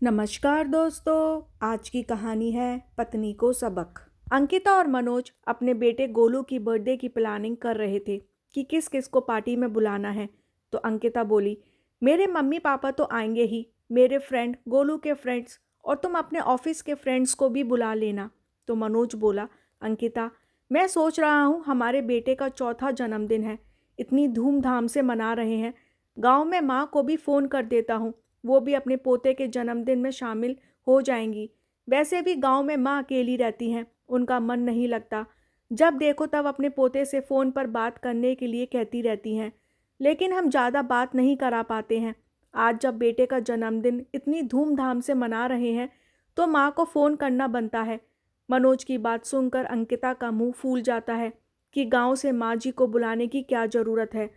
नमस्कार दोस्तों, आज की कहानी है पत्नी को सबक। अंकिता और मनोज अपने बेटे गोलू की बर्थडे की प्लानिंग कर रहे थे कि किस किस को पार्टी में बुलाना है। तो अंकिता बोली, मेरे मम्मी पापा तो आएंगे ही, मेरे फ्रेंड, गोलू के फ्रेंड्स और तुम अपने ऑफिस के फ्रेंड्स को भी बुला लेना। तो मनोज बोला, अंकिता, मैं सोच रहा हूँ हमारे बेटे का चौथा जन्मदिन है, इतनी धूमधाम से मना रहे हैं। गाँव में माँ को भी फ़ोन कर देता हूँ, वो भी अपने पोते के जन्मदिन में शामिल हो जाएंगी। वैसे भी गांव में माँ अकेली रहती हैं, उनका मन नहीं लगता। जब देखो तब अपने पोते से फ़ोन पर बात करने के लिए कहती रहती हैं, लेकिन हम ज़्यादा बात नहीं करा पाते हैं। आज जब बेटे का जन्मदिन इतनी धूमधाम से मना रहे हैं तो माँ को फ़ोन करना बनता है। मनोज की बात सुनकर अंकिता का मुंह फूल जाता है कि गांव से माँ जी को बुलाने की क्या ज़रूरत है।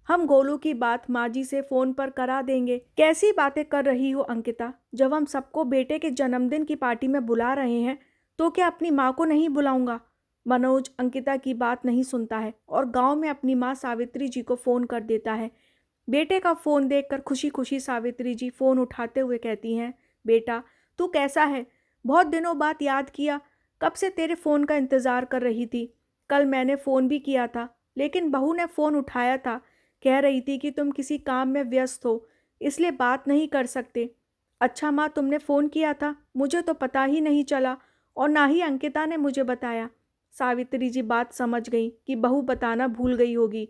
हम गोलू की बात माँ जी से फ़ोन पर करा देंगे। कैसी बातें कर रही हो अंकिता, जब हम सबको बेटे के जन्मदिन की पार्टी में बुला रहे हैं तो क्या अपनी माँ को नहीं बुलाऊंगा। मनोज अंकिता की बात नहीं सुनता है और गांव में अपनी माँ सावित्री जी को फ़ोन कर देता है। बेटे का फ़ोन देखकर खुशी खुशी सावित्री जी फ़ोन उठाते हुए कहती हैं, बेटा तू कैसा है, बहुत दिनों बाद याद किया, कब से तेरे फ़ोन का इंतज़ार कर रही थी। कल मैंने फ़ोन भी किया था लेकिन बहू ने फ़ोन उठाया था, कह रही थी कि तुम किसी काम में व्यस्त हो इसलिए बात नहीं कर सकते। अच्छा माँ, तुमने फ़ोन किया था, मुझे तो पता ही नहीं चला और ना ही अंकिता ने मुझे बताया। सावित्री जी बात समझ गई कि बहू बताना भूल गई होगी।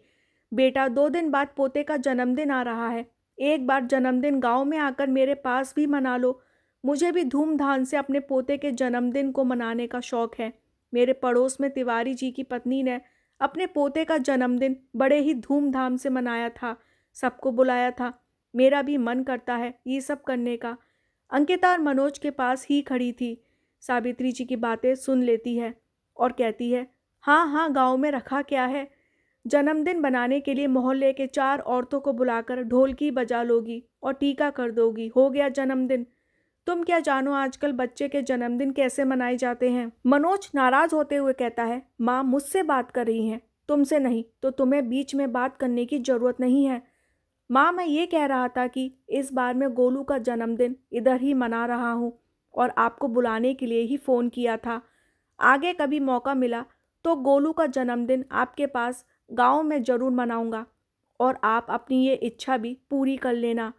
बेटा 2 दिन बाद पोते का जन्मदिन आ रहा है, एक बार जन्मदिन गांव में आकर मेरे पास भी मना लो। मुझे भी धूमधाम से अपने पोते के जन्मदिन को मनाने का शौक है। मेरे पड़ोस में तिवारी जी की पत्नी ने अपने पोते का जन्मदिन बड़े ही धूमधाम से मनाया था, सबको बुलाया था। मेरा भी मन करता है ये सब करने का। अंकिता और मनोज के पास ही खड़ी थी। सावित्री जी की बातें सुन लेती है और कहती है, हाँ हाँ, गांव में रखा क्या है, जन्मदिन बनाने के लिए मोहल्ले के 4 औरतों को बुलाकर ढोलकी बजा लोगी और टीका कर दोगी, हो गया जन्मदिन। तुम क्या जानो आजकल बच्चे के जन्मदिन कैसे मनाए जाते हैं। मनोज नाराज होते हुए कहता है, माँ मुझसे बात कर रही हैं, तुमसे नहीं, तो तुम्हें बीच में बात करने की जरूरत नहीं है। माँ, मैं ये कह रहा था कि इस बार मैं गोलू का जन्मदिन इधर ही मना रहा हूँ और आपको बुलाने के लिए ही फ़ोन किया था। आगे कभी मौका मिला तो गोलू का जन्मदिन आपके पास गांव में ज़रूर मनाऊंगा और आप अपनी ये इच्छा भी पूरी कर लेना।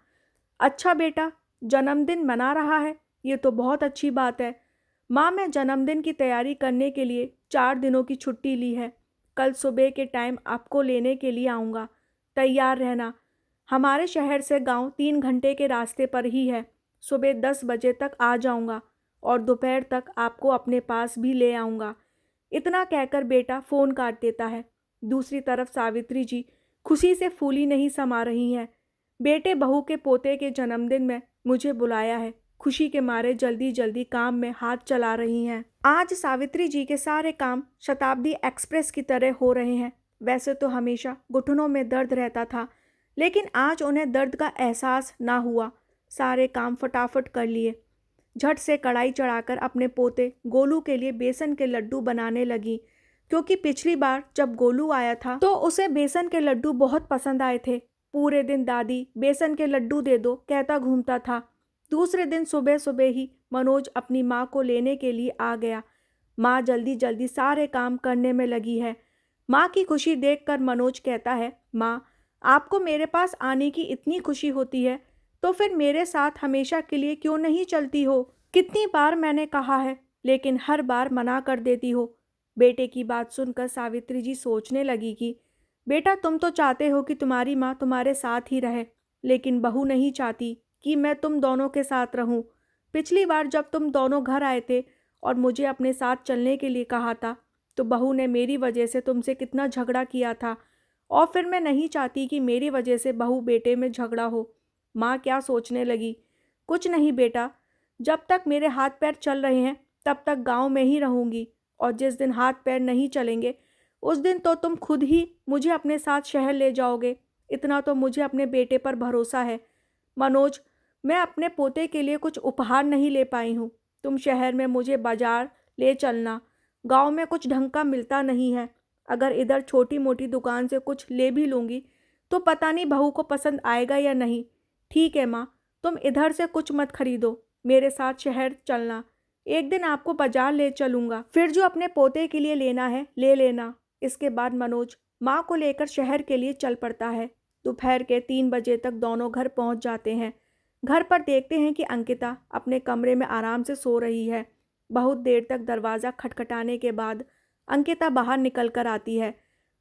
अच्छा बेटा, जन्मदिन मना रहा है, ये तो बहुत अच्छी बात है। माँ, मैं जन्मदिन की तैयारी करने के लिए 4 दिनों की छुट्टी ली है। कल सुबह के टाइम आपको लेने के लिए आऊँगा, तैयार रहना। हमारे शहर से गांव 3 घंटे के रास्ते पर ही है। सुबह 10 बजे तक आ जाऊँगा और दोपहर तक आपको अपने पास भी ले आऊँगा। इतना कहकर बेटा फ़ोन काट देता है। दूसरी तरफ सावित्री जी खुशी से फूली नहीं समा रही हैं। बेटे बहू के पोते के जन्मदिन में मुझे बुलाया है, खुशी के मारे जल्दी जल्दी काम में हाथ चला रही हैं। आज सावित्री जी के सारे काम शताब्दी एक्सप्रेस की तरह हो रहे हैं। वैसे तो हमेशा घुटनों में दर्द रहता था, लेकिन आज उन्हें दर्द का एहसास ना हुआ। सारे काम फटाफट कर लिए। झट से कढ़ाई चढ़ाकर अपने पोते गोलू के लिए बेसन के लड्डू बनाने लगी, क्योंकि पिछली बार जब गोलू आया था तो उसे बेसन के लड्डू बहुत पसंद आए थे। पूरे दिन दादी बेसन के लड्डू दे दो कहता घूमता था। दूसरे दिन सुबह सुबह ही मनोज अपनी माँ को लेने के लिए आ गया। माँ जल्दी जल्दी सारे काम करने में लगी है। माँ की खुशी देखकर मनोज कहता है, माँ, आपको मेरे पास आने की इतनी खुशी होती है तो फिर मेरे साथ हमेशा के लिए क्यों नहीं चलती हो। कितनी बार मैंने कहा है लेकिन हर बार मना कर देती हो। बेटे की बात सुनकर सावित्री जी सोचने लगी कि बेटा, तुम तो चाहते हो कि तुम्हारी माँ तुम्हारे साथ ही रहे, लेकिन बहू नहीं चाहती कि मैं तुम दोनों के साथ रहूं। पिछली बार जब तुम दोनों घर आए थे और मुझे अपने साथ चलने के लिए कहा था तो बहू ने मेरी वजह से तुमसे कितना झगड़ा किया था और फिर मैं नहीं चाहती कि मेरी वजह से बहू बेटे में झगड़ा हो। माँ क्या सोचने लगी, कुछ नहीं बेटा, जब तक मेरे हाथ पैर चल रहे हैं तब तक गांव में ही रहूंगी और जिस दिन हाथ पैर नहीं चलेंगे उस दिन तो तुम खुद ही मुझे अपने साथ शहर ले जाओगे। इतना तो मुझे अपने बेटे पर भरोसा है। मनोज, मैं अपने पोते के लिए कुछ उपहार नहीं ले पाई हूँ। तुम शहर में मुझे बाजार ले चलना, गांव में कुछ ढंग का मिलता नहीं है। अगर इधर छोटी मोटी दुकान से कुछ ले भी लूँगी तो पता नहीं बहू को पसंद आएगा या नहीं। ठीक है माँ, तुम इधर से कुछ मत खरीदो, मेरे साथ शहर चलना। एक दिन आपको बाजार ले चलूँगा, फिर जो अपने पोते के लिए लेना है ले लेना। इसके बाद मनोज माँ को लेकर शहर के लिए चल पड़ता है। दोपहर के 3 बजे तक दोनों घर पहुँच जाते हैं। घर पर देखते हैं कि अंकिता अपने कमरे में आराम से सो रही है। बहुत देर तक दरवाज़ा खटखटाने के बाद अंकिता बाहर निकल कर आती है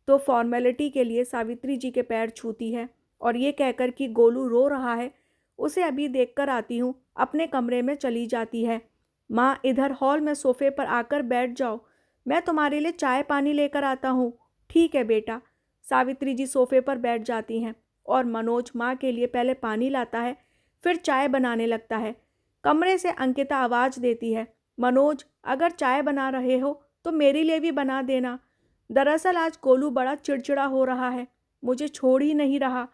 तो फॉर्मेलिटी के लिए सावित्री जी के पैर छूती है और ये कहकर कि गोलू रो रहा है, उसे अभी देख कर आती हूँ, अपने कमरे में चली जाती है। माँ इधर हॉल में सोफे पर आकर बैठ जाओ, मैं तुम्हारे लिए चाय पानी लेकर आता हूँ। ठीक है बेटा। सावित्री जी सोफे पर बैठ जाती हैं और मनोज माँ के लिए पहले पानी लाता है, फिर चाय बनाने लगता है। कमरे से अंकिता आवाज़ देती है, मनोज अगर चाय बना रहे हो तो मेरे लिए भी बना देना। दरअसल आज गोलू बड़ा चिड़चिड़ा हो रहा है, मुझे छोड़ ही नहीं रहा।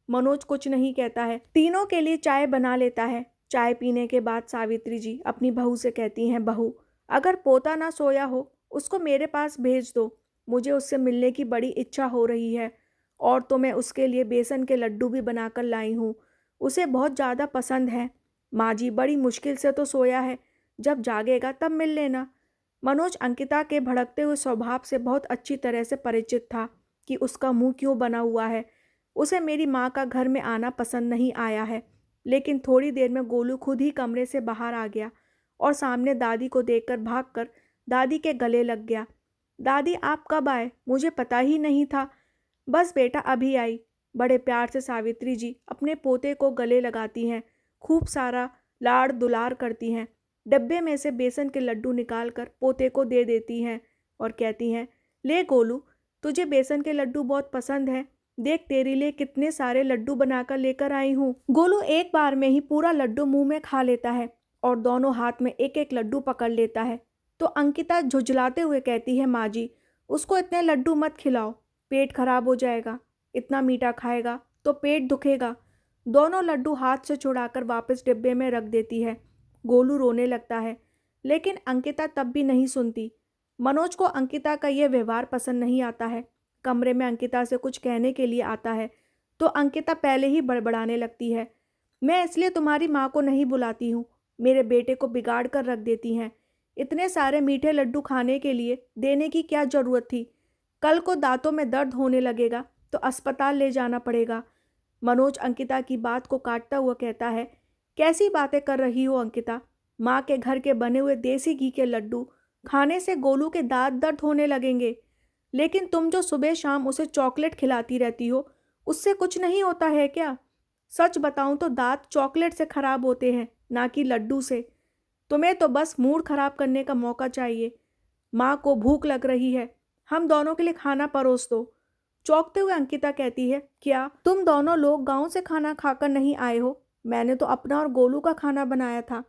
मनोज कुछ नहीं कहता है, तीनों के लिए चाय बना लेता है। चाय पीने के बाद सावित्री जी अपनी बहू से कहती हैं, बहू अगर पोता ना सोया हो उसको मेरे पास भेज दो, मुझे उससे मिलने की बड़ी इच्छा हो रही है। और तो मैं उसके लिए बेसन के लड्डू भी बनाकर लाई हूँ, उसे बहुत ज़्यादा पसंद है। माँ जी बड़ी मुश्किल से तो सोया है, जब जागेगा तब मिल लेना। मनोज अंकिता के भड़कते हुए स्वभाव से बहुत अच्छी तरह से परिचित था कि उसका मुंह क्यों बना हुआ है। उसे मेरी माँ का घर में आना पसंद नहीं आया है। लेकिन थोड़ी देर में गोलू खुद ही कमरे से बाहर आ गया और सामने दादी को देखकर भागकर दादी के गले लग गया। दादी आप कब आए, मुझे पता ही नहीं था। बस बेटा अभी आई। बड़े प्यार से सावित्री जी अपने पोते को गले लगाती हैं, खूब सारा लाड़ दुलार करती हैं। डब्बे में से बेसन के लड्डू निकालकर पोते को दे देती हैं और कहती हैं, ले गोलू तुझे बेसन के लड्डू बहुत पसंद है, देख तेरे लिए कितने सारे लड्डू बनाकर लेकर आई हूँ। गोलू एक बार में ही पूरा लड्डू मुंह में खा लेता है और दोनों हाथ में एक एक लड्डू पकड़ लेता है। तो अंकिता झुंझलाते हुए कहती है, माँ जी उसको इतने लड्डू मत खिलाओ, पेट खराब हो जाएगा, इतना मीठा खाएगा तो पेट दुखेगा। दोनों लड्डू हाथ से छुड़ाकर वापस डिब्बे में रख देती है। गोलू रोने लगता है, लेकिन अंकिता तब भी नहीं सुनती। मनोज को अंकिता का यह व्यवहार पसंद नहीं आता है। कमरे में अंकिता से कुछ कहने के लिए आता है तो अंकिता पहले ही बड़बड़ाने लगती है, मैं इसलिए तुम्हारी माँ को नहीं बुलाती हूँ, मेरे बेटे को बिगाड़ कर रख देती हैं। इतने सारे मीठे लड्डू खाने के लिए देने की क्या ज़रूरत थी? कल को दांतों में दर्द होने लगेगा तो अस्पताल ले जाना पड़ेगा। मनोज अंकिता की बात को काटता हुआ कहता है, कैसी बातें कर रही हो अंकिता? माँ के घर के बने हुए देसी घी के लड्डू खाने से गोलू के दांत दर्द होने लगेंगे। लेकिन तुम जो सुबह शाम उसे चॉकलेट खिलाती रहती हो, उससे कुछ नहीं होता है क्या? सच बताऊं तो दांत चॉकलेट से खराब होते हैं, ना कि लड्डू से। तुम्हें तो बस मूड खराब करने का मौका चाहिए। माँ को भूख लग रही है, हम दोनों के लिए खाना परोस दो। चौंकते हुए अंकिता कहती है, क्या तुम दोनों लोग गांव से खाना खाकर नहीं आए हो? मैंने तो अपना और गोलू का खाना बनाया था,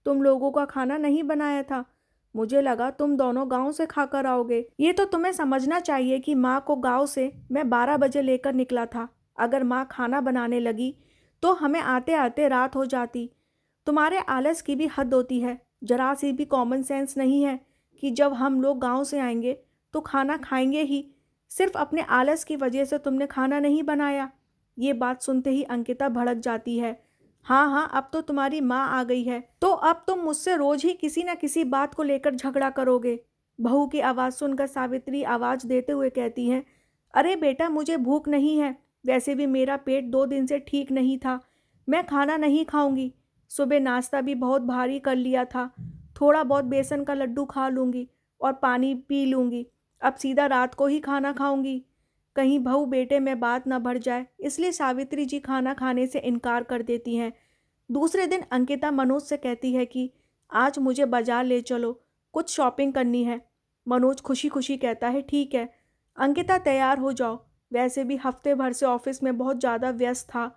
तुम लोगों का खाना नहीं बनाया था। मुझे लगा तुम दोनों गांव से खाकर आओगे। ये तो तुम्हें समझना चाहिए कि माँ को गांव से मैं 12 बजे लेकर निकला था। अगर माँ खाना बनाने लगी तो हमें आते आते रात हो जाती। तुम्हारे आलस की भी हद होती है, जरा सी भी कॉमन सेंस नहीं है कि जब हम लोग गांव से आएंगे तो खाना खाएंगे ही। सिर्फ अपने आलस की वजह से तुमने खाना नहीं बनाया। ये बात सुनते ही अंकिता भड़क जाती है। हाँ हाँ, अब तो तुम्हारी माँ आ गई है तो अब तुम मुझसे रोज ही किसी न किसी बात को लेकर झगड़ा करोगे। बहू की आवाज़ सुनकर सावित्री आवाज़ देते हुए कहती हैं, अरे बेटा मुझे भूख नहीं है, वैसे भी मेरा पेट 2 दिन से ठीक नहीं था, मैं खाना नहीं खाऊंगी। सुबह नाश्ता भी बहुत भारी कर लिया था, थोड़ा बहुत बेसन का लड्डू खा लूँगी और पानी पी लूँगी। अब सीधा रात को ही खाना खाऊंगी। कहीं बहू बेटे में बात न बढ़ जाए, इसलिए सावित्री जी खाना खाने से इनकार कर देती हैं। दूसरे दिन अंकिता मनोज से कहती है कि आज मुझे बाजार ले चलो, कुछ शॉपिंग करनी है। मनोज खुशी खुशी कहता है, ठीक है। अंकिता तैयार हो जाओ, वैसे भी हफ्ते भर से ऑफिस में बहुत ज़्यादा व्यस्त था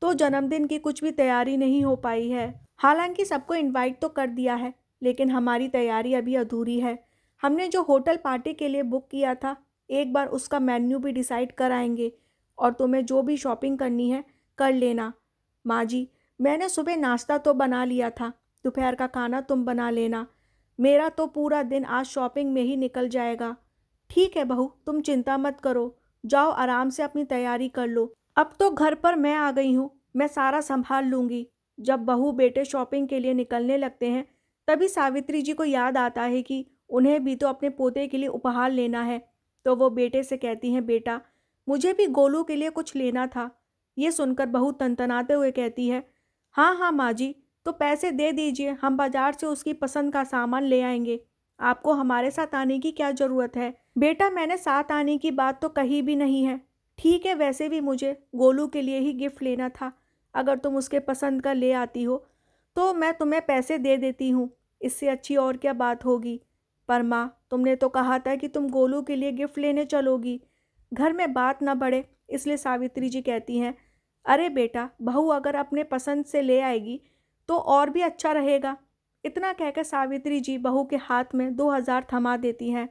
तो जन्मदिन की कुछ भी तैयारी नहीं हो पाई है। हालांकि सबको इनवाइट तो कर दिया है, लेकिन हमारी तैयारी अभी अधूरी है। हमने जो होटल पार्टी के लिए बुक किया था, एक बार उसका मेन्यू भी डिसाइड कराएंगे और तुम्हें जो भी शॉपिंग करनी है कर लेना। माँ जी, मैंने सुबह नाश्ता तो बना लिया था, दोपहर का खाना तुम बना लेना। मेरा तो पूरा दिन आज शॉपिंग में ही निकल जाएगा। ठीक है बहू, तुम चिंता मत करो, जाओ आराम से अपनी तैयारी कर लो। अब तो घर पर मैं आ गई हूँ, मैं सारा संभाल लूँगी। जब बहू बेटे शॉपिंग के लिए निकलने लगते हैं, तभी सावित्री जी को याद आता है कि उन्हें भी तो अपने पोते के लिए उपहार लेना है। तो वो बेटे से कहती हैं, बेटा मुझे भी गोलू के लिए कुछ लेना था। ये सुनकर बहू तनतनाते हुए कहती है, हाँ हाँ माँ जी, तो पैसे दे दीजिए, हम बाजार से उसकी पसंद का सामान ले आएंगे। आपको हमारे साथ आने की क्या ज़रूरत है? बेटा मैंने साथ आने की बात तो कही भी नहीं है। ठीक है, वैसे भी मुझे गोलू के लिए ही गिफ्ट लेना था। अगर तुम उसके पसंद का ले आती हो तो मैं तुम्हें पैसे दे देती हूँ, इससे अच्छी और क्या बात होगी। पर माँ, तुमने तो कहा था कि तुम गोलू के लिए गिफ्ट लेने चलोगी। घर में बात ना बढ़े इसलिए सावित्री जी कहती हैं, अरे बेटा, बहू अगर अपने पसंद से ले आएगी तो और भी अच्छा रहेगा। इतना कहकर सावित्री जी बहू के हाथ में 2,000 थमा देती हैं।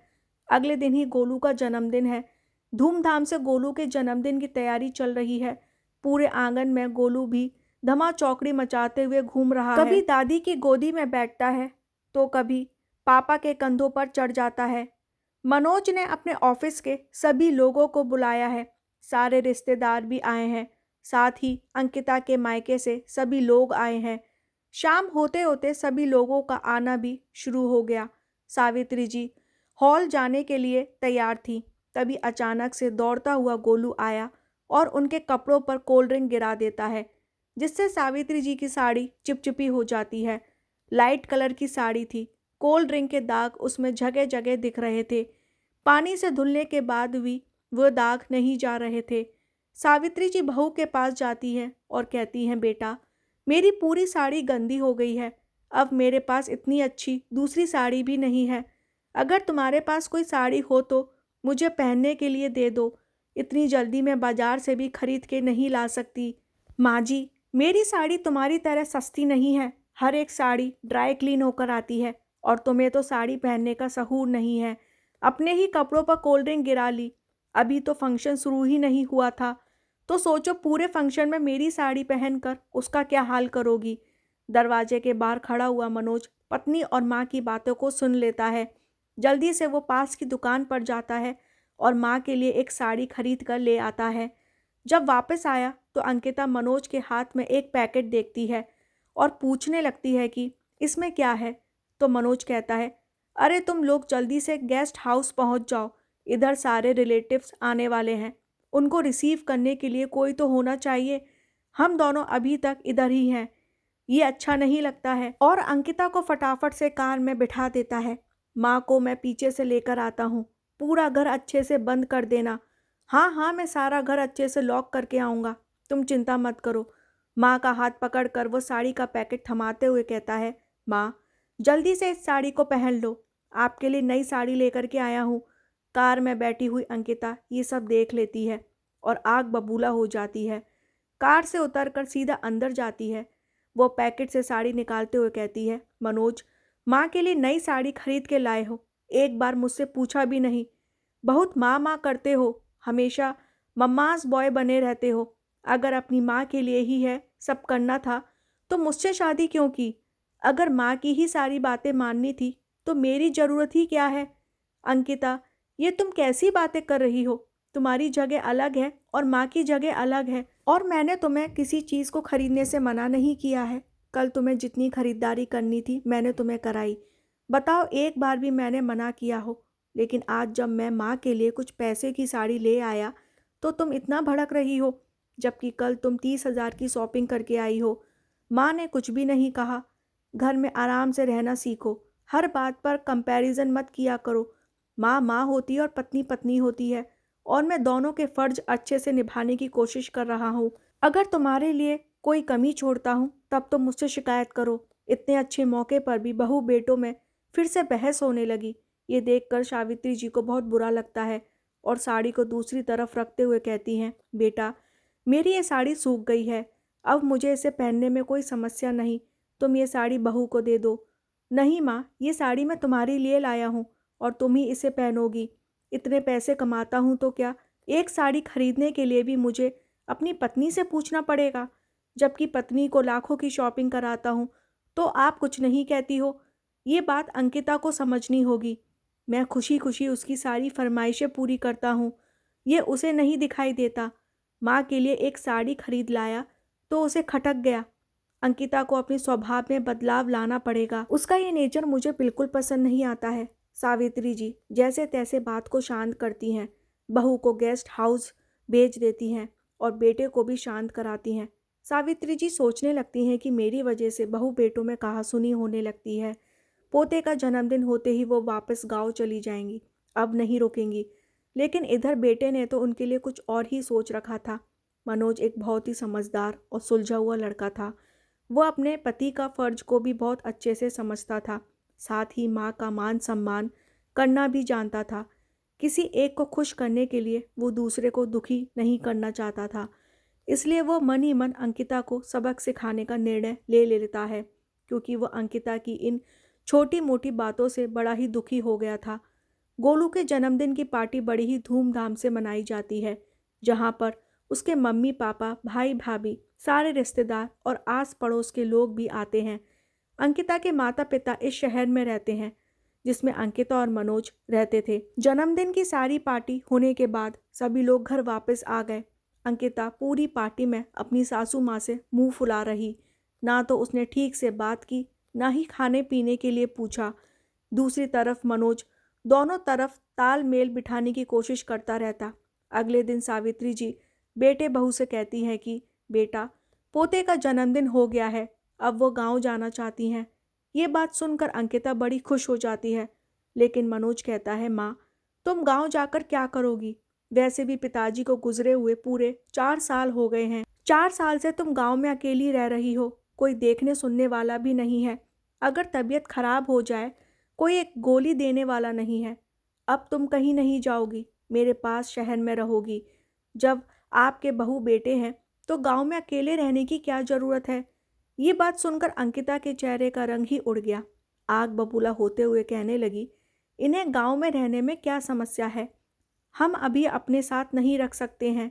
अगले दिन ही गोलू का जन्मदिन है। धूमधाम से गोलू के जन्मदिन की तैयारी चल रही है। पूरे आंगन में गोलू भी धमा चौकड़ी मचाते हुए घूम रहा है। कभी दादी की गोदी में बैठता है तो कभी पापा के कंधों पर चढ़ जाता है। मनोज ने अपने ऑफिस के सभी लोगों को बुलाया है। सारे रिश्तेदार भी आए हैं। साथ ही अंकिता के मायके से सभी लोग आए हैं। शाम होते होते सभी लोगों का आना भी शुरू हो गया। सावित्री जी हॉल जाने के लिए तैयार थी। तभी अचानक से दौड़ता हुआ गोलू आया और उनके कपड़ों पर कोल्ड ड्रिंक गिरा देता है, जिससे सावित्री जी की साड़ी चिपचिपी हो जाती है। लाइट कलर की साड़ी थी। कोल्ड ड्रिंक के दाग उसमें जगह जगह दिख रहे थे। पानी से धुलने के बाद भी वो दाग नहीं जा रहे थे। सावित्री जी बहू के पास जाती है और कहती हैं, बेटा मेरी पूरी साड़ी गंदी हो गई है। अब मेरे पास इतनी अच्छी दूसरी साड़ी भी नहीं है। अगर तुम्हारे पास कोई साड़ी हो तो मुझे पहनने के लिए दे दो। इतनी जल्दी मैं बाजार से भी खरीद के नहीं ला सकती। माँ जी, मेरी साड़ी तुम्हारी तरह सस्ती नहीं है। हर एक साड़ी ड्राई क्लीन होकर आती है और तुम्हें तो साड़ी पहनने का सहूर नहीं है। अपने ही कपड़ों पर कोल्ड ड्रिंक गिरा ली। अभी तो फंक्शन शुरू ही नहीं हुआ था, तो सोचो पूरे फंक्शन में मेरी साड़ी पहनकर उसका क्या हाल करोगी। दरवाजे के बाहर खड़ा हुआ मनोज पत्नी और माँ की बातों को सुन लेता है। जल्दी से वो पास की दुकान पर जाता है और माँ के लिए एक साड़ी खरीद कर ले आता है। जब वापस आया तो अंकिता मनोज के हाथ में एक पैकेट देखती है और पूछने लगती है कि इसमें क्या है। तो मनोज कहता है, अरे तुम लोग जल्दी से गेस्ट हाउस पहुंच जाओ, इधर सारे रिलेटिव्स आने वाले हैं, उनको रिसीव करने के लिए कोई तो होना चाहिए। हम दोनों अभी तक इधर ही हैं, ये अच्छा नहीं लगता है। और अंकिता को फटाफट से कार में बिठा देता है। माँ को मैं पीछे से लेकर आता हूँ, पूरा घर अच्छे से बंद कर देना। हाँ हाँ, मैं सारा घर अच्छे से लॉक करके आऊँगा, तुम चिंता मत करो। माँ का हाथ पकड़कर वो साड़ी का पैकेट थमाते हुए कहता है, माँ जल्दी से इस साड़ी को पहन लो, आपके लिए नई साड़ी लेकर के आया हूँ। कार में बैठी हुई अंकिता ये सब देख लेती है और आग बबूला हो जाती है। कार से उतरकर सीधा अंदर जाती है। वो पैकेट से साड़ी निकालते हुए कहती है, मनोज माँ के लिए नई साड़ी खरीद के लाए हो, एक बार मुझसे पूछा भी नहीं। बहुत माँ माँ करते हो, हमेशा मम्मास बॉय बने रहते हो। अगर अपनी माँ के लिए ही है सब करना था तो मुझसे शादी क्यों की? अगर माँ की ही सारी बातें माननी थी तो मेरी ज़रूरत ही क्या है? अंकिता, ये तुम कैसी बातें कर रही हो? तुम्हारी जगह अलग है और माँ की जगह अलग है। और मैंने तुम्हें किसी चीज़ को खरीदने से मना नहीं किया है। कल तुम्हें जितनी खरीदारी करनी थी मैंने तुम्हें कराई। बताओ एक बार भी मैंने मना किया हो? लेकिन आज जब मैं माँ के लिए कुछ पैसे की साड़ी ले आया तो तुम इतना भड़क रही हो, जबकि कल तुम 30,000 की शॉपिंग करके आई हो। माँ ने कुछ भी नहीं कहा। घर में आराम से रहना सीखो, हर बात पर कंपैरिजन मत किया करो। माँ माँ होती है और पत्नी पत्नी होती है, और मैं दोनों के फ़र्ज अच्छे से निभाने की कोशिश कर रहा हूँ। अगर तुम्हारे लिए कोई कमी छोड़ता हूँ तब तो मुझसे शिकायत करो। इतने अच्छे मौके पर भी बहू बेटों में फिर से बहस होने लगी। ये देखकर सावित्री जी को बहुत बुरा लगता है और साड़ी को दूसरी तरफ रखते हुए कहती हैं, बेटा मेरी ये साड़ी सूख गई है, अब मुझे इसे पहनने में कोई समस्या नहीं, तुम ये साड़ी बहू को दे दो। नहीं माँ, ये साड़ी मैं तुम्हारे लिए लाया हूँ और तुम ही इसे पहनोगी। इतने पैसे कमाता हूँ तो क्या एक साड़ी खरीदने के लिए भी मुझे अपनी पत्नी से पूछना पड़ेगा? जबकि पत्नी को लाखों की शॉपिंग कराता हूँ तो आप कुछ नहीं कहती हो। ये बात अंकिता को समझनी होगी। मैं खुशी खुशी उसकी सारी फरमाइशें पूरी करता हूँ, ये उसे नहीं दिखाई देता। माँ के लिए एक साड़ी खरीद लाया तो उसे खटक गया। अंकिता को अपने स्वभाव में बदलाव लाना पड़ेगा। उसका ये नेचर मुझे बिल्कुल पसंद नहीं आता है। सावित्री जी जैसे तैसे बात को शांत करती हैं, बहू को गेस्ट हाउस भेज देती हैं और बेटे को भी शांत कराती हैं। सावित्री जी सोचने लगती हैं कि मेरी वजह से बहू बेटों में कहासुनी होने लगती है। पोते का जन्मदिन होते ही वो वापस गाँव चली जाएंगी, अब नहीं रुकेंगी। लेकिन इधर बेटे ने तो उनके लिए कुछ और ही सोच रखा था। मनोज एक बहुत ही समझदार और सुलझा हुआ लड़का था। वो अपने पति का फर्ज को भी बहुत अच्छे से समझता था, साथ ही माँ का मान सम्मान करना भी जानता था। किसी एक को खुश करने के लिए वो दूसरे को दुखी नहीं करना चाहता था। इसलिए वो मन ही मन अंकिता को सबक सिखाने का निर्णय ले लेता है, क्योंकि वो अंकिता की इन छोटी मोटी बातों से बड़ा ही दुखी हो गया था। गोलू के जन्मदिन की पार्टी बड़ी ही धूमधाम से मनाई जाती है, जहाँ पर उसके मम्मी पापा, भाई भाभी, सारे रिश्तेदार और आस पड़ोस के लोग भी आते हैं। अंकिता के माता पिता इस शहर में रहते हैं जिसमें अंकिता और मनोज रहते थे। जन्मदिन की सारी पार्टी होने के बाद सभी लोग घर वापस आ गए। अंकिता पूरी पार्टी में अपनी सासू माँ से मुंह फुला रही। ना तो उसने ठीक से बात की, ना ही खाने पीने के लिए पूछा। दूसरी तरफ मनोज दोनों तरफ तालमेल बिठाने की कोशिश करता रहता। अगले दिन सावित्री जी बेटे बहू से कहती हैं कि बेटा, पोते का जन्मदिन हो गया है, अब वो गांव जाना चाहती हैं। ये बात सुनकर अंकिता बड़ी खुश हो जाती है, लेकिन मनोज कहता है माँ, तुम गांव जाकर क्या करोगी? वैसे भी पिताजी को गुजरे हुए पूरे 4 साल हो गए हैं। 4 साल से तुम गांव में अकेली रह रही हो, कोई देखने सुनने वाला भी नहीं है। अगर तबीयत खराब हो जाए कोई एक गोली देने वाला नहीं है। अब तुम कहीं नहीं जाओगी, मेरे पास शहर में रहोगी। जब आपके बहू बेटे हैं तो गांव में अकेले रहने की क्या ज़रूरत है? ये बात सुनकर अंकिता के चेहरे का रंग ही उड़ गया। आग बबूला होते हुए कहने लगी, इन्हें गांव में रहने में क्या समस्या है? हम अभी अपने साथ नहीं रख सकते हैं।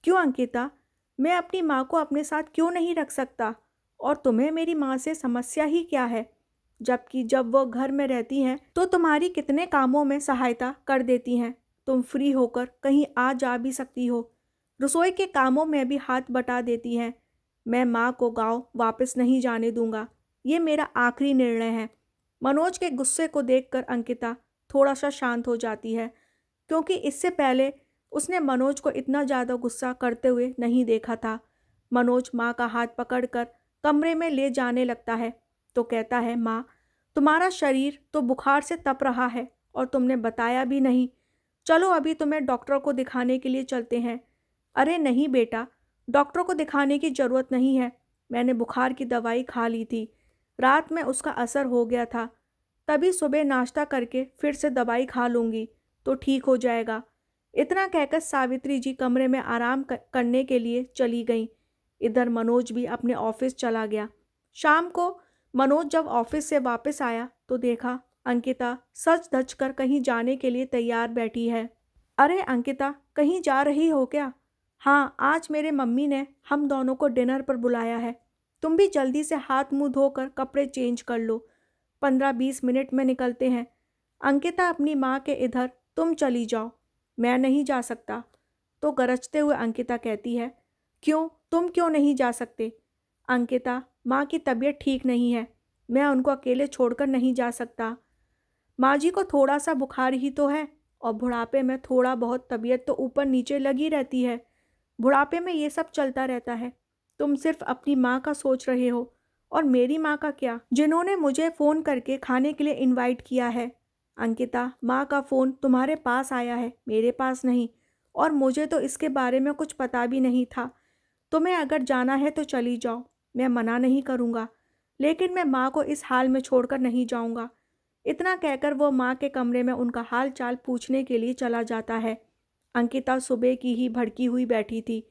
क्यों अंकिता? मैं अपनी माँ को अपने साथ क्यों नहीं रख सकता? और तुम्हें मेरी माँ से समस्या ही क्या है? जबकि जब वो घर में रहती हैं तो तुम्हारी कितने कामों में सहायता कर देती हैं। तुम फ्री होकर कहीं आ जा भी सकती हो, रसोई के कामों में भी हाथ बटा देती हैं। मैं माँ को गांव वापस नहीं जाने दूंगा, ये मेरा आखिरी निर्णय है। मनोज के गुस्से को देखकर अंकिता थोड़ा सा शांत हो जाती है, क्योंकि इससे पहले उसने मनोज को इतना ज़्यादा गुस्सा करते हुए नहीं देखा था। मनोज माँ का हाथ पकड़कर कमरे में ले जाने लगता है तो कहता है, माँ, तुम्हारा शरीर तो बुखार से तप रहा है और तुमने बताया भी नहीं। चलो अभी तुम्हें डॉक्टर को दिखाने के लिए चलते हैं। अरे नहीं बेटा, डॉक्टर को दिखाने की ज़रूरत नहीं है। मैंने बुखार की दवाई खा ली थी, रात में उसका असर हो गया था। तभी सुबह नाश्ता करके फिर से दवाई खा लूँगी तो ठीक हो जाएगा। इतना कहकर सावित्री जी कमरे में आराम करने के लिए चली गईं। इधर मनोज भी अपने ऑफिस चला गया। शाम को मनोज जब ऑफिस से वापस आया तो देखा अंकिता सज धज कर कहीं जाने के लिए तैयार बैठी है। अरे अंकिता, कहीं जा रही हो क्या? हाँ, आज मेरे मम्मी ने हम दोनों को डिनर पर बुलाया है। तुम भी जल्दी से हाथ मुंह धोकर कपड़े चेंज कर लो, 15-20 मिनट में निकलते हैं। अंकिता अपनी माँ के इधर, तुम चली जाओ, मैं नहीं जा सकता। तो गरजते हुए अंकिता कहती है, क्यों, तुम क्यों नहीं जा सकते? अंकिता, माँ की तबीयत ठीक नहीं है, मैं उनको अकेले छोड़कर नहीं जा सकता। माँ जी को थोड़ा सा बुखार ही तो है, और बुढ़ापे में थोड़ा बहुत तबीयत तो ऊपर नीचे लगी रहती है। बुढ़ापे में ये सब चलता रहता है। तुम सिर्फ अपनी माँ का सोच रहे हो, और मेरी माँ का क्या, जिन्होंने मुझे फ़ोन करके खाने के लिए इनवाइट किया है। अंकिता, माँ का फ़ोन तुम्हारे पास आया है, मेरे पास नहीं, और मुझे तो इसके बारे में कुछ पता भी नहीं था। तुम्हें अगर जाना है तो चली जाओ, मैं मना नहीं करूँगा, लेकिन मैं माँ को इस हाल में छोड़कर नहीं जाऊँगा। इतना कहकर वो माँ के कमरे में उनका हाल चाल पूछने के लिए चला जाता है। अंकिता सुबह की ही भड़की हुई बैठी थी।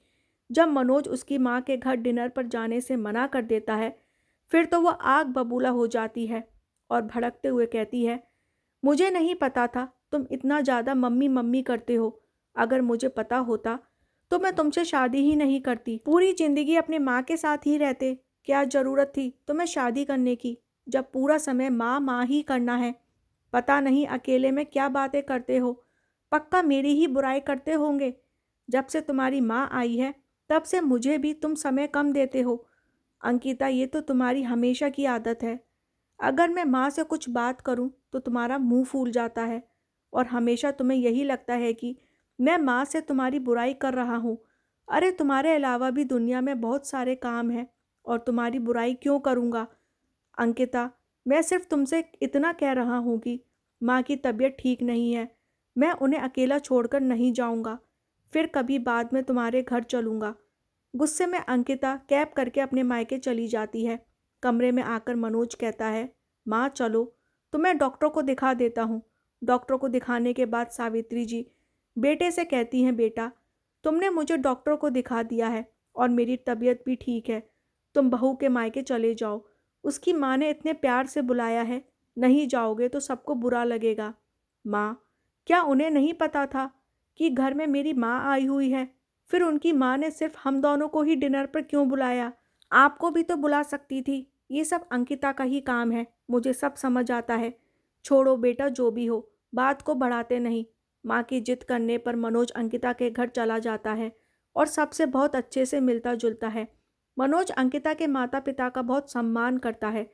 जब मनोज उसकी माँ के घर डिनर पर जाने से मना कर देता है, फिर तो वह आग बबूला हो जाती है और भड़कते हुए कहती है, मुझे नहीं पता था तुम इतना ज़्यादा मम्मी मम्मी करते हो। अगर मुझे पता होता तो मैं तुमसे शादी ही नहीं करती, पूरी ज़िंदगी अपनी माँ के साथ ही रहते। क्या ज़रूरत थी तुम्हें शादी करने की, जब पूरा समय माँ माँ ही करना है। पता नहीं अकेले में क्या बातें करते हो, पक्का मेरी ही बुराई करते होंगे। जब से तुम्हारी माँ आई है तब से मुझे भी तुम समय कम देते हो। अंकिता, ये तो तुम्हारी हमेशा की आदत है। अगर मैं माँ से कुछ बात करूँ तो तुम्हारा मुंह फूल जाता है और हमेशा तुम्हें यही लगता है कि मैं माँ से तुम्हारी बुराई कर रहा हूँ। अरे तुम्हारे अलावा भी दुनिया में बहुत सारे काम हैं और तुम्हारी बुराई क्यों करूँगा? अंकिता, मैं सिर्फ तुमसे इतना कह रहा हूँ कि माँ की तबीयत ठीक नहीं है। मैं उन्हें अकेला छोड़कर नहीं जाऊँगा। फिर कभी बाद में तुम्हारे घर चलूँगा। गुस्से में अंकिता कैब करके अपने मायके चली जाती है। कमरे में आकर मनोज कहता है, माँ चलो, तो मैं डॉक्टर को दिखा देता हूँ। डॉक्टर को दिखाने के बाद सावित्री जी बेटे से कहती हैं, बेटा तुमने मुझे डॉक्टर को दिखा दिया है और मेरी तबीयत भी ठीक है। तुम बहू के मायके चले जाओ। उसकी माँ ने इतने प्यार से बुलाया है, नहीं जाओगे तो सबको बुरा लगेगा। माँ, क्या उन्हें नहीं पता था कि घर में मेरी माँ आई हुई है? फिर उनकी माँ ने सिर्फ हम दोनों को ही डिनर पर क्यों बुलाया? आपको भी तो बुला सकती थी। ये सब अंकिता का ही काम है, मुझे सब समझ आता है। छोड़ो बेटा, जो भी हो, बात को बढ़ाते नहीं। माँ की जिद करने पर मनोज अंकिता के घर चला जाता है और सबसे बहुत अच्छे से मिलता जुलता है। मनोज अंकिता के माता पिता का बहुत सम्मान करता है।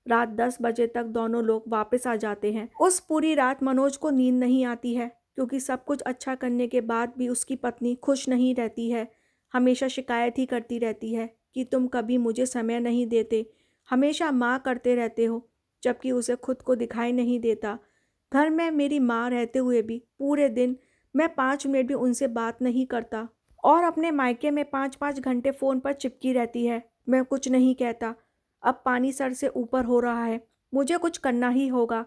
रात 10 बजे तक दोनों लोग वापस आ जाते हैं। उस पूरी रात मनोज को नींद नहीं आती है क्योंकि सब कुछ अच्छा करने के बाद भी उसकी पत्नी खुश नहीं रहती है। हमेशा शिकायत ही करती रहती है कि तुम कभी मुझे समय नहीं देते, हमेशा माँ करते रहते हो, जबकि उसे खुद को दिखाई नहीं देता। घर में मेरी माँ रहते हुए भी पूरे दिन मैं 5 मिनट भी उनसे बात नहीं करता और अपने मायके में 5-5 घंटे फ़ोन पर चिपकी रहती है। मैं कुछ नहीं कहता। अब पानी सर से ऊपर हो रहा है, मुझे कुछ करना ही होगा।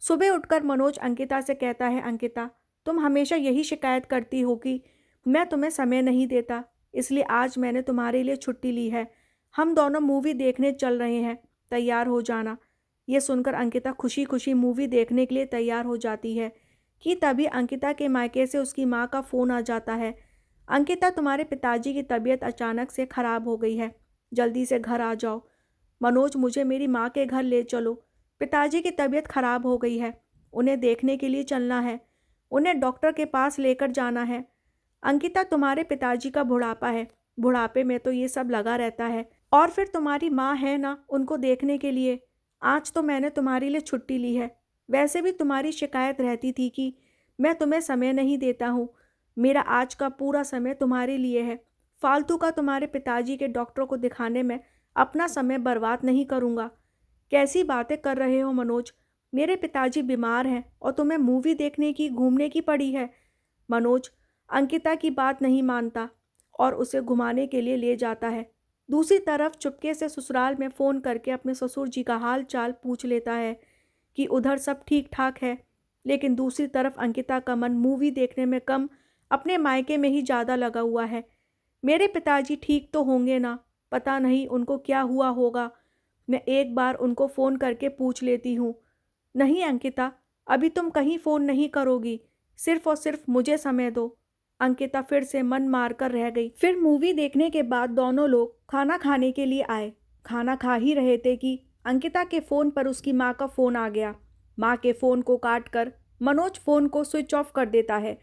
सुबह उठकर मनोज अंकिता से कहता है, अंकिता तुम हमेशा यही शिकायत करती हो कि मैं तुम्हें समय नहीं देता, इसलिए आज मैंने तुम्हारे लिए छुट्टी ली है। हम दोनों मूवी देखने चल रहे हैं, तैयार हो जाना। ये सुनकर अंकिता खुशी खुशी मूवी देखने के लिए तैयार हो जाती है कि तभी अंकिता के मायके से उसकी माँ का फ़ोन आ जाता है। अंकिता, तुम्हारे पिताजी की तबीयत अचानक से ख़राब हो गई है, जल्दी से घर आ जाओ। मनोज, मुझे मेरी माँ के घर ले चलो। पिताजी की तबीयत खराब हो गई है, उन्हें देखने के लिए चलना है, उन्हें डॉक्टर के पास लेकर जाना है। अंकिता, तुम्हारे पिताजी का बुढ़ापा है, बुढ़ापे में तो ये सब लगा रहता है। और फिर तुम्हारी माँ है ना उनको देखने के लिए। आज तो मैंने तुम्हारे लिए छुट्टी ली है। वैसे भी तुम्हारी शिकायत रहती थी कि मैं तुम्हें समय नहीं देता हूँ। मेरा आज का पूरा समय तुम्हारे लिए है। फालतू का तुम्हारे पिताजी के डॉक्टर को दिखाने में अपना समय बर्बाद नहीं करूँगा। कैसी बातें कर रहे हो मनोज? मेरे पिताजी बीमार हैं और तुम्हें मूवी देखने की, घूमने की पड़ी है। मनोज अंकिता की बात नहीं मानता और उसे घुमाने के लिए ले जाता है। दूसरी तरफ चुपके से ससुराल में फ़ोन करके अपने ससुर जी का हाल चाल पूछ लेता है कि उधर सब ठीक ठाक है। लेकिन दूसरी तरफ अंकिता का मन मूवी देखने में कम अपने मायके में ही ज़्यादा लगा हुआ है। मेरे पिताजी ठीक तो होंगे ना? पता नहीं उनको क्या हुआ होगा। मैं एक बार उनको फ़ोन करके पूछ लेती हूँ। नहीं अंकिता, अभी तुम कहीं फ़ोन नहीं करोगी, सिर्फ़ और सिर्फ मुझे समय दो। अंकिता फिर से मन मार कर रह गई। फिर मूवी देखने के बाद दोनों लोग खाना खाने के लिए आए। खाना खा ही रहे थे कि अंकिता के फ़ोन पर उसकी माँ का फ़ोन आ गया। माँ के फ़ोन को काट कर मनोज फ़ोन को स्विच ऑफ कर देता है।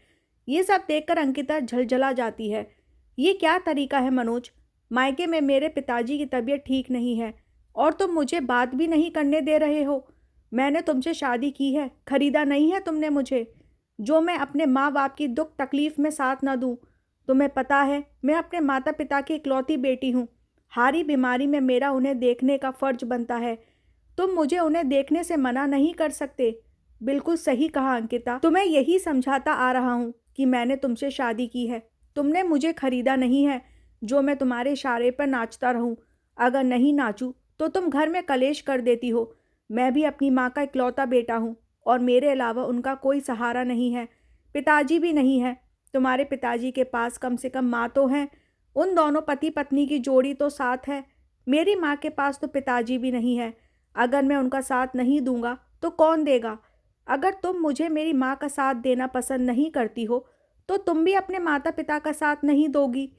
ये सब देखकर अंकिता झलझला जाती है। ये क्या तरीका है मनोज? मायके में मेरे पिताजी की तबीयत ठीक नहीं है और तुम मुझे बात भी नहीं करने दे रहे हो। मैंने तुमसे शादी की है, खरीदा नहीं है तुमने मुझे, जो मैं अपने माँ बाप की दुख तकलीफ में साथ ना दूँ। तुम्हें पता है मैं अपने माता पिता की इकलौती बेटी हूँ। हारी बीमारी में मेरा उन्हें देखने का फ़र्ज बनता है। तुम मुझे उन्हें देखने से मना नहीं कर सकते। बिल्कुल सही कहा अंकिता, तुम्हें यही समझाता आ रहा हूँ कि मैंने तुमसे शादी की है। तुमने मुझे खरीदा नहीं है जो मैं तुम्हारे इशारे पर नाचता रहूं। अगर नहीं नाचूं तो तुम घर में कलेश कर देती हो। मैं भी अपनी माँ का इकलौता बेटा हूँ और मेरे अलावा उनका कोई सहारा नहीं है। पिताजी भी नहीं है। तुम्हारे पिताजी के पास कम से कम माँ तो है। उन दोनों पति पत्नी की जोड़ी तो साथ है। मेरी माँ के पास तो पिताजी भी नहीं है। अगर मैं उनका साथ नहीं दूंगा तो कौन देगा? अगर तुम मुझे मेरी माँ का साथ देना पसंद नहीं करती हो तो तुम भी अपने माता पिता का साथ नहीं दोगी।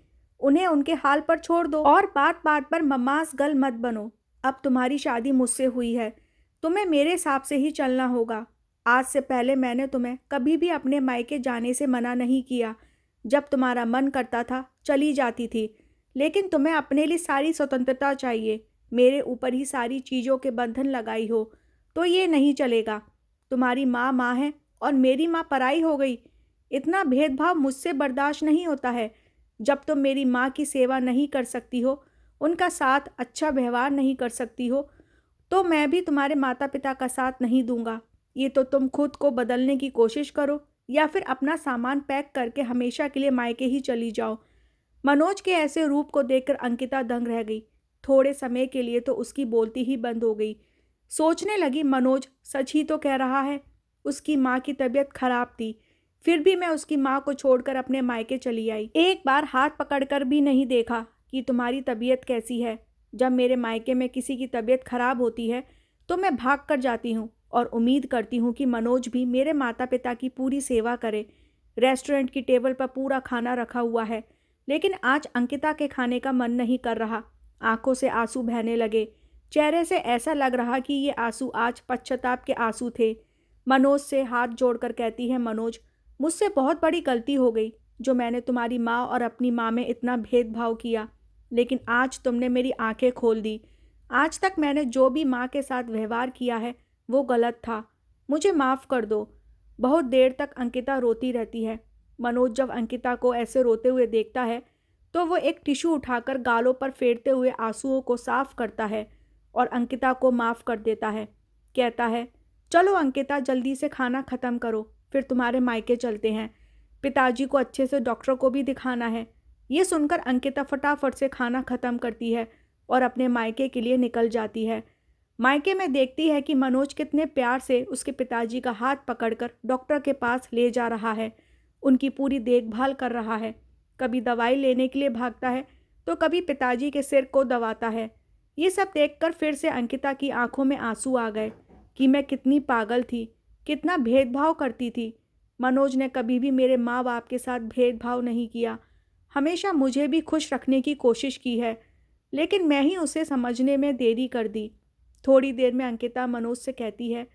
उन्हें उनके हाल पर छोड़ दो और बात बात पर मम्मास गल मत बनो। अब तुम्हारी शादी मुझसे हुई है, तुम्हें मेरे हिसाब से ही चलना होगा। आज से पहले मैंने तुम्हें कभी भी अपने मायके जाने से मना नहीं किया। जब तुम्हारा मन करता था चली जाती थी, लेकिन तुम्हें अपने लिए सारी स्वतंत्रता चाहिए। मेरे ऊपर ही सारी चीज़ों के बंधन लगाई हो, तो ये नहीं चलेगा। तुम्हारी माँ माँ है और मेरी माँ पराई हो गई। इतना भेदभाव मुझसे बर्दाश्त नहीं होता है। जब तुम मेरी माँ की सेवा नहीं कर सकती हो, उनका साथ अच्छा व्यवहार नहीं कर सकती हो, तो मैं भी तुम्हारे माता पिता का साथ नहीं दूंगा। ये तो तुम खुद को बदलने की कोशिश करो या फिर अपना सामान पैक करके हमेशा के लिए मायके ही चली जाओ। मनोज के ऐसे रूप को देखकर अंकिता दंग रह गई। थोड़े समय के लिए तो उसकी बोलती ही बंद हो गई। सोचने लगी, मनोज सच ही तो कह रहा है। उसकी माँ की तबीयत खराब थी, फिर भी मैं उसकी माँ को छोड़कर अपने मायके चली आई। एक बार हाथ पकड़कर भी नहीं देखा कि तुम्हारी तबीयत कैसी है। जब मेरे मायके में किसी की तबीयत खराब होती है तो मैं भाग कर जाती हूँ और उम्मीद करती हूँ कि मनोज भी मेरे माता पिता की पूरी सेवा करे। रेस्टोरेंट की टेबल पर पूरा खाना रखा हुआ है, लेकिन आज अंकिता के खाने का मन नहीं कर रहा। आंखों से आंसू बहने लगे। चेहरे से ऐसा लग रहा कि ये आंसू आज पश्चाताप के आंसू थे। मनोज से हाथ जोड़कर कहती है, मनोज, मुझसे बहुत बड़ी गलती हो गई जो मैंने तुम्हारी माँ और अपनी माँ में इतना भेदभाव किया। लेकिन आज तुमने मेरी आंखें खोल दी। आज तक मैंने जो भी माँ के साथ व्यवहार किया है वो गलत था। मुझे माफ़ कर दो। बहुत देर तक अंकिता रोती रहती है। मनोज जब अंकिता को ऐसे रोते हुए देखता है तो वो एक टिश्यू उठाकर गालों पर फेरते हुए आंसुओं को साफ करता है और अंकिता को माफ़ कर देता है। कहता है, चलो अंकिता, जल्दी से खाना ख़त्म करो, फिर तुम्हारे मायके चलते हैं। पिताजी को अच्छे से डॉक्टर को भी दिखाना है। ये सुनकर अंकिता फटाफट से खाना ख़त्म करती है और अपने मायके के लिए निकल जाती है। मायके में देखती है कि मनोज कितने प्यार से उसके पिताजी का हाथ पकड़कर डॉक्टर के पास ले जा रहा है, उनकी पूरी देखभाल कर रहा है। कभी दवाई लेने के लिए भागता है तो कभी पिताजी के सिर को दबाता है। ये सब देखकर फिर से अंकिता की आंखों में आंसू आ गए कि मैं कितनी पागल थी, कितना भेदभाव करती थी। मनोज ने कभी भी मेरे माँ बाप के साथ भेदभाव नहीं किया, हमेशा मुझे भी खुश रखने की कोशिश की है, लेकिन मैं ही उसे समझने में देरी कर दी। थोड़ी देर में अंकिता मनोज से कहती है,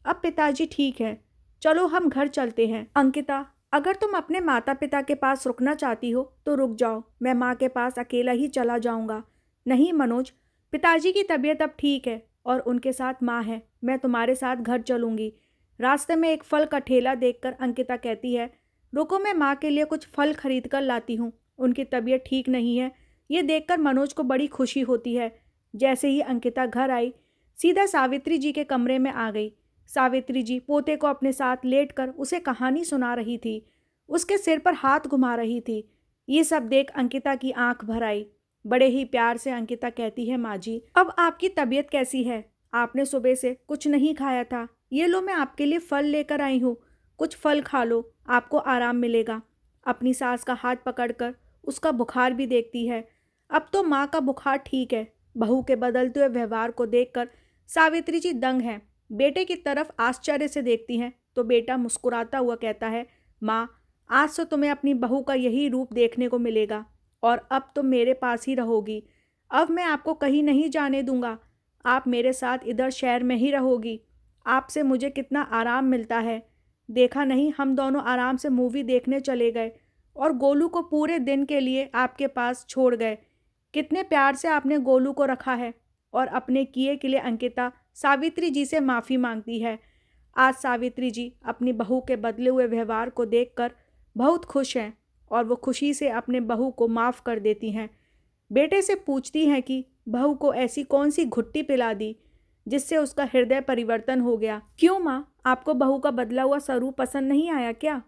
अब पिताजी ठीक है, चलो हम घर चलते हैं। अंकिता, अगर तुम अपने माता पिता के पास रुकना चाहती हो तो रुक जाओ, मैं माँ के पास अकेला ही चला जाऊँगा। नहीं मनोज, पिताजी की तबीयत अब ठीक है और उनके साथ माँ है, मैं तुम्हारे साथ घर चलूँगी। रास्ते में एक फल का ठेला देखकर अंकिता कहती है, रुको, मैं माँ के लिए कुछ फल खरीद कर लाती हूँ, उनकी तबीयत ठीक नहीं है। ये देखकर मनोज को बड़ी खुशी होती है। जैसे ही अंकिता घर आई, सीधा सावित्री जी के कमरे में आ गई। सावित्री जी पोते को अपने साथ लेटकर उसे कहानी सुना रही थी, उसके सिर पर हाथ घुमा रही थी। ये सब देख अंकिता की आंख भर आई। बड़े ही प्यार से अंकिता कहती है, माँ जी, अब आपकी तबीयत कैसी है? आपने सुबह से कुछ नहीं खाया था, ये लो मैं आपके लिए फल लेकर आई हूँ, कुछ फल खा लो, आपको आराम मिलेगा। अपनी सास का हाथ पकड़कर उसका बुखार भी देखती है। अब तो माँ का बुखार ठीक है। बहू के बदलते हुए व्यवहार को देखकर सावित्री जी दंग हैं। बेटे की तरफ आश्चर्य से देखती हैं तो बेटा मुस्कुराता हुआ कहता है, माँ, आज से तुम्हें अपनी बहू का यही रूप देखने को मिलेगा और अब तुम मेरे पास ही रहोगी। अब मैं आपको कहीं नहीं जाने दूंगा, आप मेरे साथ इधर शहर में ही रहोगी। आपसे मुझे कितना आराम मिलता है। देखा नहीं, हम दोनों आराम से मूवी देखने चले गए और गोलू को पूरे दिन के लिए आपके पास छोड़ गए। कितने प्यार से आपने गोलू को रखा है। और अपने किए के लिए अंकिता सावित्री जी से माफ़ी मांगती है। आज सावित्री जी अपनी बहू के बदले हुए व्यवहार को देखकर बहुत खुश हैं और वो खुशी से अपने बहू को माफ़ कर देती हैं। बेटे से पूछती हैं कि बहू को ऐसी कौन सी घुट्टी पिला दी जिससे उसका हृदय परिवर्तन हो गया। क्यों माँ, आपको बहू का बदला हुआ स्वरूप पसंद नहीं आया क्या?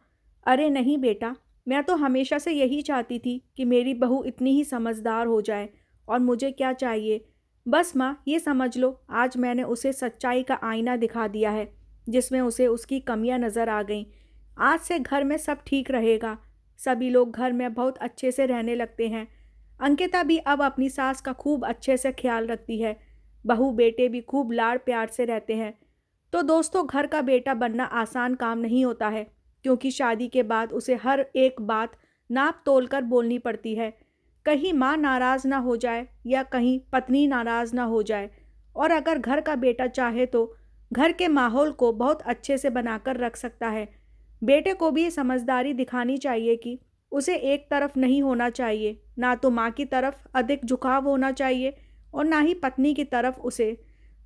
अरे नहीं बेटा, मैं तो हमेशा से यही चाहती थी कि मेरी बहू इतनी ही समझदार हो जाए। और मुझे क्या चाहिए? बस माँ, ये समझ लो, आज मैंने उसे सच्चाई का आईना दिखा दिया है जिसमें उसे उसकी कमियां नज़र आ गईं। आज से घर में सब ठीक रहेगा। सभी लोग घर में बहुत अच्छे से रहने लगते हैं। अंकिता भी अब अपनी सास का खूब अच्छे से ख्याल रखती है। बहू बेटे भी खूब लाड़ प्यार से रहते हैं। तो दोस्तों, घर का बेटा बनना आसान काम नहीं होता है, क्योंकि शादी के बाद उसे हर एक बात नाप तोल कर बोलनी पड़ती है। कहीं माँ नाराज़ ना हो जाए या कहीं पत्नी नाराज़ ना हो जाए। और अगर घर का बेटा चाहे तो घर के माहौल को बहुत अच्छे से बनाकर रख सकता है। बेटे को भी ये समझदारी दिखानी चाहिए कि उसे एक तरफ नहीं होना चाहिए, ना तो माँ की तरफ अधिक झुकाव होना चाहिए और ना ही पत्नी की तरफ उसे।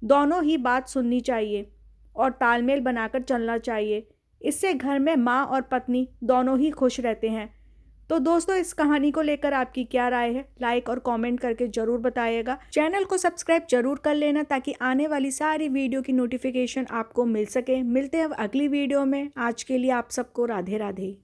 दोनों ही बात सुननी चाहिए और तालमेल बनाकर चलना चाहिए। इससे घर में माँ और पत्नी दोनों ही खुश रहते हैं। तो दोस्तों, इस कहानी को लेकर आपकी क्या राय है? लाइक और कमेंट करके ज़रूर बताइएगा। चैनल को सब्सक्राइब जरूर कर लेना ताकि आने वाली सारी वीडियो की नोटिफिकेशन आपको मिल सके। मिलते हैं अब अगली वीडियो में। आज के लिए आप सबको राधे राधे।